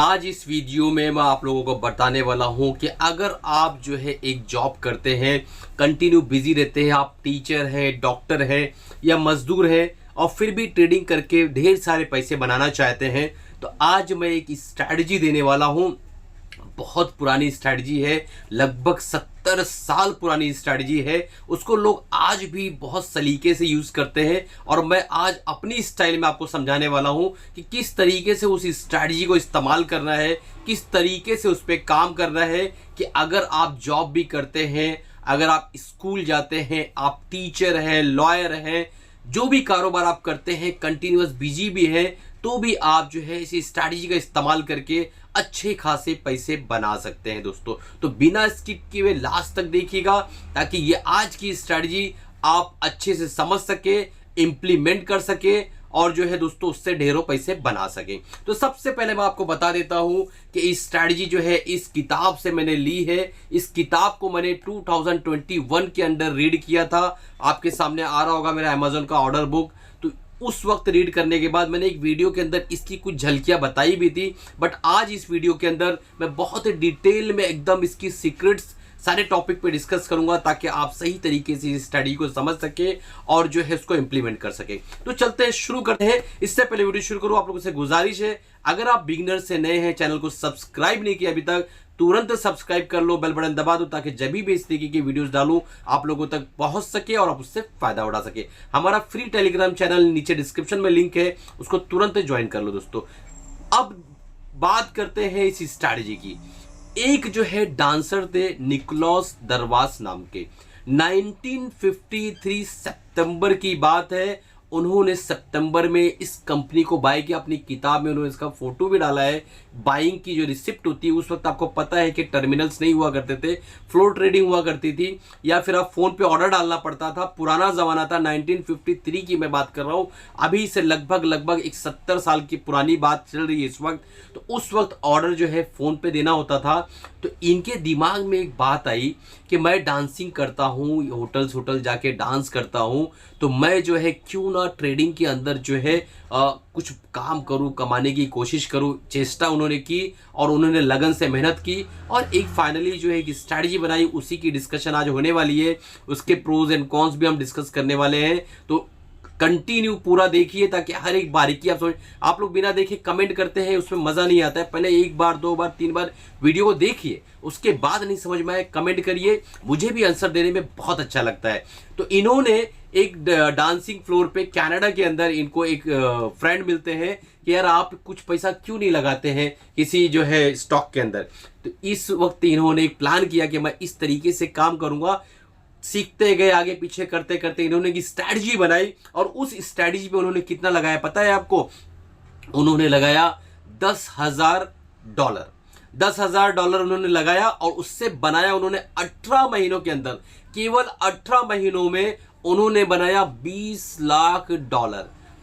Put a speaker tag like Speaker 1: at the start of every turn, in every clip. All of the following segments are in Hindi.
Speaker 1: आज इस वीडियो में मैं आप लोगों को बताने वाला हूं कि अगर आप जो है एक जॉब करते हैं, कंटिन्यू बिजी रहते हैं, आप टीचर हैं, डॉक्टर हैं या मजदूर हैं और फिर भी ट्रेडिंग करके ढेर सारे पैसे बनाना चाहते हैं, तो आज मैं एक स्ट्रैटेजी देने वाला हूं। बहुत पुरानी स्ट्रैटेजी है, लगभग 70 साल पुरानी स्ट्रैटेजी है। उसको लोग आज भी बहुत सलीके से यूज करते हैं और मैं आज अपनी स्टाइल में आपको समझाने वाला हूं कि किस तरीके से उस स्ट्रैटेजी को इस्तेमाल करना है, किस तरीके से उस पर काम करना है कि अगर आप जॉब भी करते हैं, अगर आप स्कूल जाते हैं, आप टीचर हैं, लॉयर हैं, जो भी कारोबार आप करते हैं, कंटिन्यूअस बिजी भी है, तो भी आप जो है इसी स्ट्रैटेजी का इस्तेमाल करके अच्छे खासे पैसे बना सकते हैं दोस्तों। तो बिना स्किप किए हुए लास्ट तक देखिएगा ताकि ये आज की स्ट्रैटेजी आप अच्छे से समझ सके, इंप्लीमेंट कर सके और जो है दोस्तों उससे ढेरों पैसे बना सके। तो सबसे पहले मैं आपको बता देता हूं कि इस स्ट्रैटेजी जो है इस किताब से मैंने ली है। इस किताब को मैंने 2021 के अंदर रीड किया था। आपके सामने आ रहा होगा मेरा अमेजोन का ऑर्डर बुक। तो उस वक्त रीड करने के बाद मैंने एक वीडियो के अंदर इसकी कुछ झलकियां बताई भी थी, बट आज इस वीडियो के अंदर मैं बहुत ही डिटेल में एकदम इसकी सीक्रेट्स सारे टॉपिक पे डिस्कस करूंगा ताकि आप सही तरीके से इस स्टडी को समझ सके और जो है उसको इंप्लीमेंट कर सके। तो चलते हैं, शुरू करते हैं। इससे पहले वीडियो शुरू करूं, आप लोगों से गुजारिश है, अगर आप बिगिनर से नए हैं, चैनल को सब्सक्राइब नहीं किया अभी तक, तुरंत सब्सक्राइब कर लो, बेल बटन दबा दो ताकि जब भी इस तरीके की वीडियोस डालूं आप लोगों तक पहुंच सके और आप उससे फायदा उठा सके। हमारा फ्री टेलीग्राम चैनल नीचे डिस्क्रिप्शन में लिंक है, उसको तुरंत ज्वाइन कर लो दोस्तों। अब बात करते हैं इस स्ट्रैटेजी की। एक जो है डांसर थे निकोलस दरवास नाम के, 1953 सितंबर की बात है। उन्होंने सितंबर में इस कंपनी को बाय किया। अपनी किताब में उन्होंने इसका फोटो भी डाला है। बाइंग की जो रिसिप्ट होती है, उस वक्त आपको पता है कि टर्मिनल्स नहीं हुआ करते थे, फ्लोर ट्रेडिंग हुआ करती थी या फिर आप फोन पे ऑर्डर डालना पड़ता था। पुराना जमाना था, 1953 की मैं बात कर रहा हूं। अभी से लगभग एक 70 साल की पुरानी बात चल रही है इस वक्त। तो उस वक्त ऑर्डर जो है फोन पे देना होता था। तो इनके दिमाग में एक बात आई कि मैं डांसिंग करता हूँ, होटल जाके डांस करता हूँ, तो मैं जो है क्यों ना ट्रेडिंग के अंदर जो है कुछ काम करूं, कमाने की कोशिश करूं। चेष्टा उन्होंने की और उन्होंने लगन से मेहनत की और एक फाइनली जो है एक स्ट्रैटेजी बनाई। उसी की डिस्कशन आज होने वाली है, उसके प्रोज एंड कॉन्स भी हम डिस्कस करने वाले हैं। तो कंटिन्यू पूरा देखिए ताकि हर एक बारीकी आप समझ। आप लोग बिना देखे कमेंट करते हैं, उसमें मजा नहीं आता है। पहले एक बार, दो बार, तीन बार वीडियो को देखिए, उसके बाद नहीं समझ में आए कमेंट करिए, मुझे भी आंसर देने में बहुत अच्छा लगता है। तो इन्होंने एक डांसिंग फ्लोर पे कनाडा के अंदर इनको एक फ्रेंड मिलते हैं कि यार आप कुछ पैसा क्यों नहीं लगाते हैं किसी जो है स्टॉक के अंदर। तो इस वक्त इन्होंने एक प्लान किया कि मैं इस तरीके से काम करूंगा। सीखते गए, आगे पीछे करते करते इन्होंने एक स्ट्रैटेजी बनाई और उस स्ट्रैटेजी पे उन्होंने कितना लगाया पता है आपको? उन्होंने लगाया $10,000। $10,000 उन्होंने लगाया और उससे बनाया उन्होंने 18 महीनों के अंदर, केवल 18 महीनों में उन्होंने बनाया $20 लाख। तो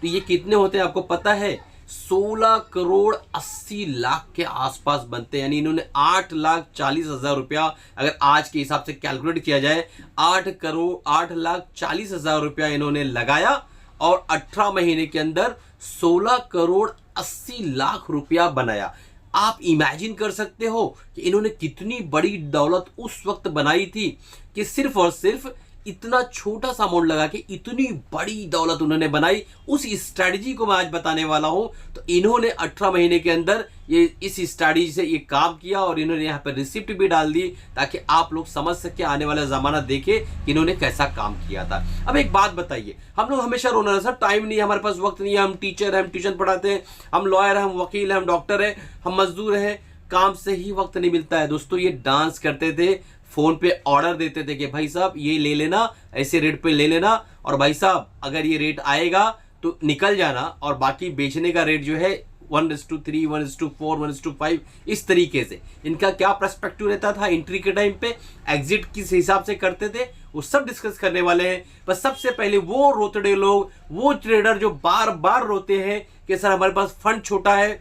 Speaker 1: ये कितने होते हैं आपको पता है? 16 करोड़ 80 लाख के आसपास बनते हैं। यानी इन्होंने 8,40,000 रुपया, अगर आज के हिसाब से कैलकुलेट किया जाए, 8,40,000 रुपया इन्होंने लगाया और 18 महीने के अंदर 16 करोड़ 80 लाख रुपया बनाया। आप इमेजिन कर सकते हो कि इन्होंने कितनी बड़ी दौलत उस वक्त बनाई थी कि सिर्फ और सिर्फ इतना छोटा सा अमाउंट लगा के इतनी बड़ी दौलत उन्होंने बनाई। उस स्ट्रैटेजी को मैं आज बताने वाला हूं। तो इन्होंने 18 महीने के अंदर ये इस स्ट्रैटेजी से ये काम किया और इन्होंने यहाँ पर रिसिप्ट भी डाल दी ताकि आप लोग समझ सके, आने वाला जमाना देखे कि इन्होंने कैसा काम किया था। अब एक बात बताइए, हम लोग हमेशा रोना है सर टाइम नहीं है, हमारे पास वक्त नहीं है, हम टीचर हैं, हम ट्यूशन पढ़ाते हैं, हम लॉयर हैं, हम वकील हैं, हम डॉक्टर हैं, हम मजदूर हैं, काम से ही वक्त नहीं मिलता है। दोस्तों ये डांस करते थे, फोन पे ऑर्डर देते थे कि भाई साहब ये ले लेना, ऐसे रेट पे ले लेना, और भाई साहब अगर ये रेट आएगा तो निकल जाना, और बाकी बेचने का रेट जो है 1:3, 1:4, 1:5, इस तरीके से इनका क्या पर्सपेक्टिव रहता था एंट्री के टाइम पे, एग्जिट किस हिसाब से करते थे, वो सब डिस्कस करने वाले हैं। बस सबसे पहले वो रोतड़े लोग, वो ट्रेडर जो बार बार रोते हैं कि सर हमारे पास फंड छोटा है,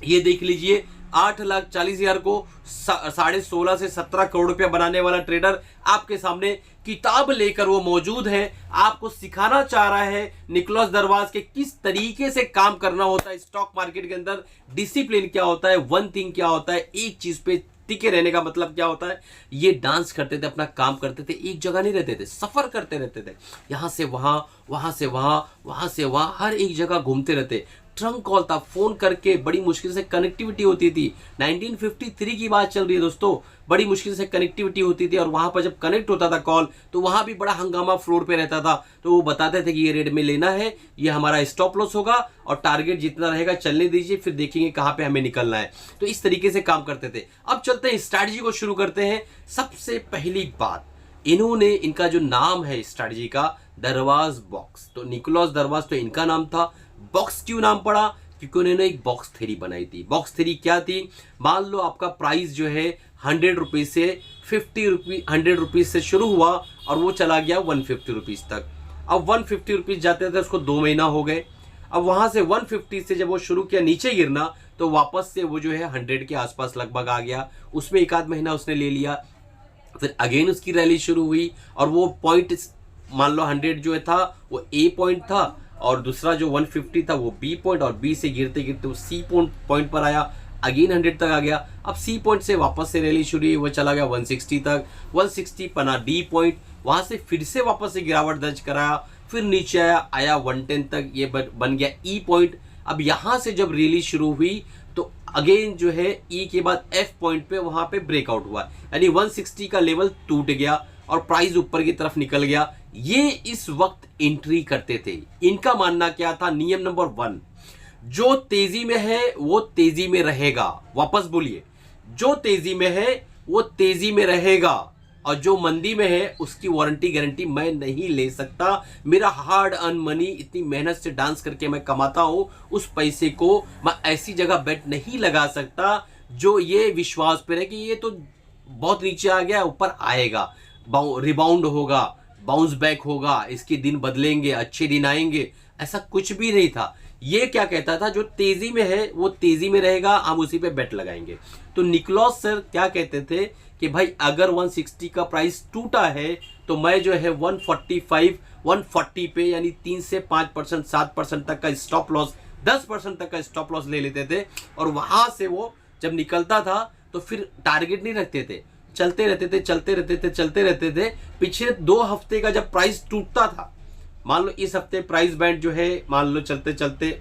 Speaker 1: ये देख लीजिए 8,40,000 को 16.5 से 17 करोड़ रुपया बनाने वाला ट्रेडर आपके सामने किताब लेकर वो मौजूद है, आपको सिखाना चाह रहा है निकोलस दरवाज के किस तरीके से काम करना होता है स्टॉक मार्केट के अंदर, डिसिप्लिन क्या होता है, वन थिंग क्या होता है, एक चीज पे टिके रहने का मतलब क्या होता है। ये डांस करते थे, अपना काम करते थे, एक जगह नहीं रहते थे, सफर करते रहते थे, यहां से वहां, वहां से वहां, वहां से वहां, हर एक जगह घूमते रहते। ट्रंक कॉल था, फोन करके बड़ी मुश्किल से कनेक्टिविटी होती थी। 1953 की बात चल रही है दोस्तों, बड़ी मुश्किल से कनेक्टिविटी होती थी और वहां पर जब कनेक्ट होता था कॉल तो वहां भी बड़ा हंगामा फ्लोर पे रहता था। तो वो बताते थे कि ये रेट में लेना है, ये हमारा स्टॉप लॉस होगा और टारगेट जितना रहेगा चलने दीजिए, फिर देखेंगे कहां पे हमें निकलना है। तो इस तरीके से काम करते थे। अब चलते हैं स्ट्रैटेजी को शुरू करते हैं। सबसे पहली बात, इन्होंने, इनका जो नाम है स्ट्रैटेजी का, दरवाज बॉक्स, तो निकोलस दरवाज तो इनका नाम था। बॉक्स क्यों नाम पड़ा? क्योंकि उन्होंने एक बॉक्स थ्योरी बनाई थी। बॉक्स थ्योरी क्या थी? मान लो आपका प्राइस जो है 100 रुपीज से 100 रुपीज से शुरू हुआ और वो चला गया 150 रुपीज तक। अब 150 रुपीज जाते थे, उसको 2 महीना हो गए। अब वहां से 150 से जब वो शुरू किया नीचे गिरना, तो वापस से वो जो है 100 के आसपास लगभग आ गया। उसमें 1 आध महीना उसने ले लिया, फिर अगेन उसकी रैली शुरू हुई और वो पॉइंट, मान लो 100 जो था वो ए पॉइंट था और दूसरा जो 150 था वो बी पॉइंट, और बी से गिरते गिरते वो सी पॉइंट पर आया, अगेन 100 तक आ गया। अब सी पॉइंट से वापस से रैली शुरू हुई, वो चला गया 160 तक, 160 पना डी पॉइंट, वहां से फिर से वापस से गिरावट दर्ज कराया, फिर नीचे आया 110 तक, ये बन गया ई पॉइंट। अब यहां से जब रैली शुरू हुई तो अगेन जो है ई के बाद एफ पॉइंट पे वहां पे ब्रेकआउट हुआ, यानी 160 का लेवल टूट गया और प्राइस ऊपर की तरफ निकल गया। ये इस वक्त एंट्री करते थे। इनका मानना क्या था? नियम नंबर 1, जो तेजी में है वो तेजी में रहेगा। वापस बोलिए, जो तेजी में है वो तेजी में रहेगा और जो मंदी में है उसकी वारंटी गारंटी मैं नहीं ले सकता। मेरा हार्ड अर्न मनी, इतनी मेहनत से डांस करके मैं कमाता हूं, उस पैसे को मैं ऐसी जगह बेट नहीं लगा सकता जो ये विश्वास पे रहे कि ये तो बहुत नीचे आ गया, ऊपर आएगा, रिबाउंड होगा, बाउंस बैक होगा, इसके दिन बदलेंगे, अच्छे दिन आएंगे। ऐसा कुछ भी नहीं था। ये क्या कहता था? जो तेजी में है वो तेजी में रहेगा, हम उसी पे बेट लगाएंगे। तो निकोलस सर क्या कहते थे कि भाई अगर 160 का प्राइस टूटा है तो मैं जो है 145, 140 पे, यानी 3 से 5%, 7% तक का स्टॉप लॉस, 10% तक का स्टॉप लॉस ले लेते थे और वहां से वो जब निकलता था तो फिर टारगेट नहीं रखते थे, चलते रहते थे। पिछले 2 हफ्ते का जब प्राइस टूटता था, मान लो इस हफ्ते प्राइस बैंड जो है, मान लो चलते चलते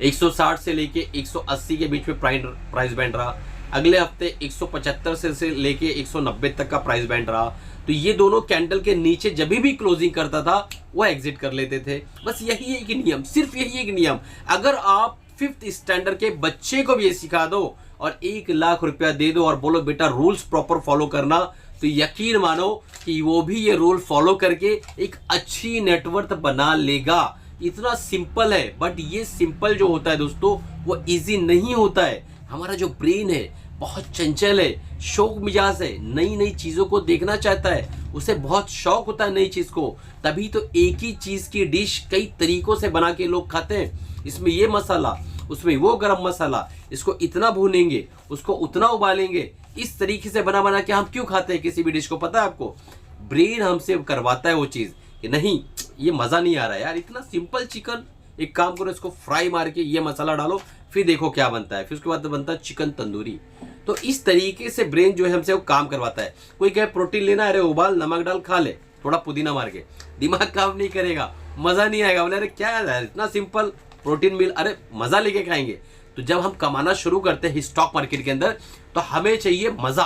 Speaker 1: 160 से लेके 180 के बीच में प्राइस बैंड रहा, अगले हफ्ते 175 से लेके 190 तक का प्राइस बैंड रहा। तो ये दोनों कैंडल के नीचे जब भी क्लोजिंग करता था वो एग्जिट कर लेते थे। बस यही एक नियम, सिर्फ यही एक नियम। अगर आप 5th स्टैंडर्ड के बच्चे को भी ये सिखा दो और 1 लाख रुपया दे दो और बोलो बेटा रूल्स प्रॉपर फॉलो करना, तो यकीन मानो कि वो भी ये रूल फॉलो करके एक अच्छी नेटवर्थ बना लेगा। इतना सिंपल है। बट ये सिंपल जो होता है दोस्तों वो इजी नहीं होता है। हमारा जो ब्रेन है बहुत चंचल है, शौक मिजाज है, नई नई चीजों को देखना चाहता है, उसे बहुत शौक होता है नई चीज को। तभी तो एक ही चीज की डिश कई तरीकों से बना के लोग खाते हैं। इसमें ये मसाला, उसमें वो गरम मसाला, इसको इतना भूनेंगे, उसको उतना उबालेंगे, इस तरीके से बना बना के हम क्यों खाते हैं किसी भी डिश को? पता है आपको? ब्रेन हमसे करवाता है वो चीज कि नहीं ये मजा नहीं आ रहा है यार, इतना सिंपल चिकन, एक काम करो इसको फ्राई मार के ये मसाला डालो, फिर देखो क्या बनता है, फिर उसके बाद बनता है चिकन तंदूरी। तो इस तरीके से ब्रेन जो है हमसे वो काम करवाता है। कोई कहे प्रोटीन लेना है, अरे उबाल नमक डाल खा ले, थोड़ा पुदीना मार के, दिमाग काम नहीं करेगा, मजा नहीं आएगा। बोले अरे क्या है इतना सिंपल, प्रोटीन मिल, अरे मजा लेके खाएंगे। तो जब हम कमाना शुरू करते हैं स्टॉक मार्केट के अंदर तो हमें चाहिए मजा,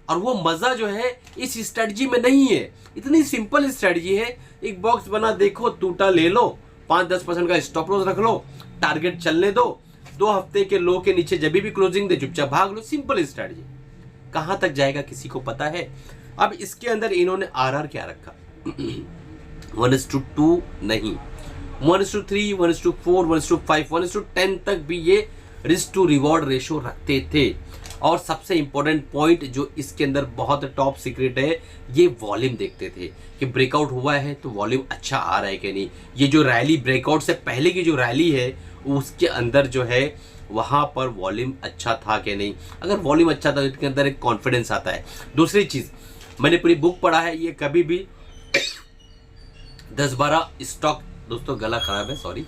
Speaker 1: और वो मजा जो है इस स्ट्रेटजी में नहीं है। इतनी सिंपल स्ट्रेटजी है, एक बॉक्स बना, देखो टूटा ले लो, 5-10% का स्टॉप लॉस रख लो, टारगेट चलने दो, 2 हफ्ते के लो के नीचे जब भी क्लोजिंग दे चुपचाप भाग लो। Simple strategy. कहां तक जाएगा किसी को पता है? अब इसके अंदर इन्होंने आरआर क्या रखा? 1:2 नहीं, 1:3, 1:4, 1:5, 1:10 तक भी ये रिस्क टू रिवॉर्ड रेशो रखते थे। और सबसे इंपॉर्टेंट पॉइंट जो इसके अंदर बहुत टॉप सीक्रेट है, ये वॉल्यूम देखते थे कि ब्रेकआउट हुआ है तो वॉल्यूम अच्छा आ रहा है कि नहीं। ये जो रैली, ब्रेकआउट से पहले की जो रैली है उसके अंदर जो है वहाँ पर वॉल्यूम अच्छा था कि नहीं। अगर वॉल्यूम अच्छा था तो इसके अंदर एक कॉन्फिडेंस आता है। दूसरी चीज़, मैंने पूरी बुक पढ़ा है, ये कभी भी 10-12 स्टॉक, दोस्तों गला खराब है, सॉरी,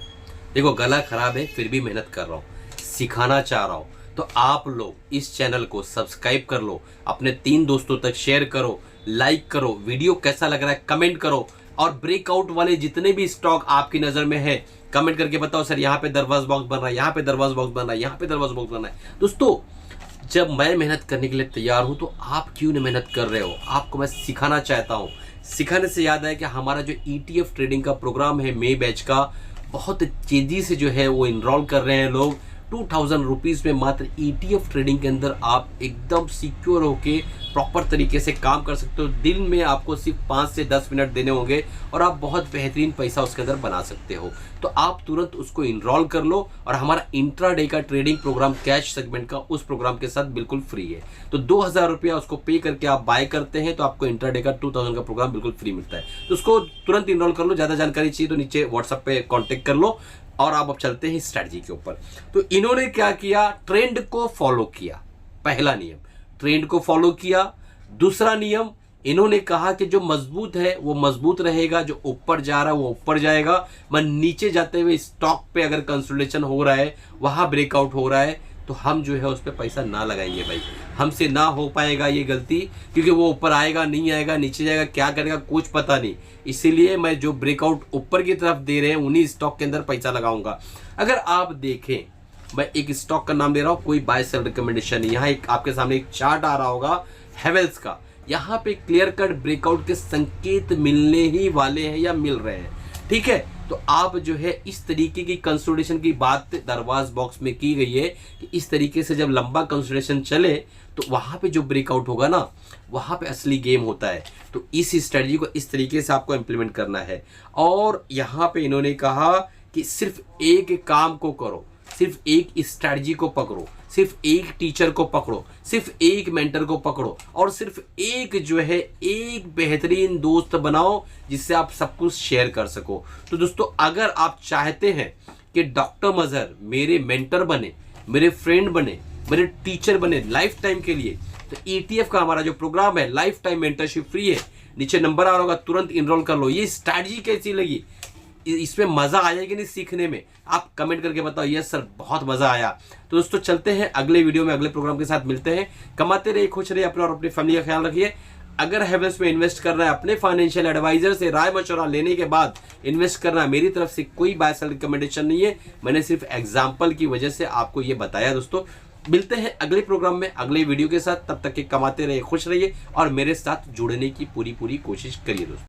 Speaker 1: देखो गला खराब है फिर भी मेहनत कर रहा हूँ, सिखाना चाह रहा हूँ। तो आप लोग इस चैनल को सब्सक्राइब कर लो, अपने 3 दोस्तों तक शेयर करो, लाइक करो, वीडियो कैसा लग रहा है कमेंट करो, और ब्रेकआउट वाले जितने भी स्टॉक आपकी नज़र में है कमेंट करके बताओ, सर यहाँ पे दरवाज बॉक्स बन रहा है, यहाँ पे दरवाज बॉक्स बन रहा है, यहाँ पे दरवाज बॉक्स बन रहा है। दोस्तों जब मैं मेहनत करने के लिए तैयार हूँ तो आप क्यों नहीं मेहनत कर रहे हो? आपको मैं सिखाना चाहता हूँ। सिखाने से याद है कि हमारा जो ETF ट्रेडिंग का प्रोग्राम है मई बैच का, बहुत तेजी से जो है वो इनरोल कर रहे हैं लोग। 2000 रुपीज़ में मात्र ETF ट्रेडिंग के अंदर आप एकदम सिक्योर होके प्रॉपर तरीके से काम कर सकते हो। दिन में आपको सिर्फ 5 से 10 मिनट देने होंगे और आप बहुत बेहतरीन पैसा उसके अंदर बना सकते हो। तो आप तुरंत उसको इनरोल कर लो, और हमारा इंट्राडे का ट्रेडिंग प्रोग्राम कैश सेगमेंट का उस प्रोग्राम के साथ बिल्कुल फ्री है। तो 2000 रुपया उसको पे करके आप बाय करते हैं तो आपको इंट्राडे का 2000 का प्रोग्राम बिल्कुल फ्री मिलता है। तो उसको तुरंत इनरोल कर लो। ज़्यादा जानकारी चाहिए तो नीचे व्हाट्सएप पे कॉन्टेक्ट कर लो। और अब चलते हैं स्ट्रैटेजी के ऊपर। तो इन्होंने क्या किया, ट्रेंड को फॉलो किया। पहला नियम, ट्रेंड को फॉलो किया। दूसरा नियम, इन्होंने कहा कि जो मजबूत है वो मजबूत रहेगा, जो ऊपर जा रहा है वो ऊपर जाएगा। मैं नीचे जाते हुए स्टॉक पे अगर कंसोलिडेशन हो रहा है, वहां ब्रेकआउट हो रहा है, तो हम जो है उस पर पैसा ना लगाएंगे भाई। हमसे ना हो पाएगा ये गलती, क्योंकि वो ऊपर आएगा नहीं आएगा, नीचे जाएगा, क्या करेगा कुछ पता नहीं। इसीलिए मैं जो ब्रेकआउट ऊपर की तरफ दे रहे हैं उन्हीं स्टॉक के अंदर पैसा लगाऊंगा। अगर आप देखें, मैं एक स्टॉक का नाम ले रहा हूँ, कोई बाय सेल रिकमेंडेशन नहीं। यहाँ एक आपके सामने एक चार्ट आ रहा होगा हेवेल्स का। यहाँ पे क्लियर कट ब्रेकआउट के संकेत मिलने ही वाले हैं या मिल रहे हैं, ठीक है। तो आप जो है इस तरीके की कंसोलिडेशन की बात दरवाज बॉक्स में की गई है कि इस तरीके से जब लंबा कंसोलिडेशन चले तो वहां पे जो ब्रेकआउट होगा ना, वहां पे असली गेम होता है। तो इस स्ट्रेटजी को इस तरीके से आपको इंप्लीमेंट करना है। और यहाँ पे इन्होंने कहा कि सिर्फ एक काम को करो, सिर्फ एक स्ट्रेटजी को पकड़ो, सिर्फ एक टीचर को पकड़ो, सिर्फ एक मेंटर को पकड़ो, और सिर्फ एक जो है एक बेहतरीन दोस्त बनाओ जिससे आप सब कुछ शेयर कर सको। तो दोस्तों अगर आप चाहते हैं कि डॉक्टर मजहर मेरे मेंटर बने, मेरे फ्रेंड बने, मेरे टीचर बने लाइफ टाइम के लिए, तो ETF का हमारा जो प्रोग्राम है लाइफ टाइम मेंटरशिप फ्री है। नीचे नंबर आ रहा होगा, तुरंत इनरोल कर लो। ये स्ट्रैटेजी कैसी लगी, इसमें मजा आया कि नहीं सीखने में, आप कमेंट करके बताओ। यस सर बहुत मजा आया। तो दोस्तों चलते हैं अगले वीडियो में, अगले प्रोग्राम के साथ मिलते हैं। कमाते रहिए, खुश रहिए, अपने और अपनी फैमिली का ख्याल रखिए। अगर हेवेल्स में इन्वेस्ट करना है, अपने फाइनेंशियल एडवाइजर से राय मशवरा लेने के बाद इन्वेस्ट करना है, मेरी तरफ से कोई बाय सेल रिकमेंडेशन नहीं है। मैंने सिर्फ एग्जाम्पल की वजह से आपको ये बताया। दोस्तों मिलते हैं अगले प्रोग्राम में अगले वीडियो के साथ। तब तक के कमाते रहिए, खुश रहिए और मेरे साथ जुड़ने की पूरी कोशिश करिए दोस्तों।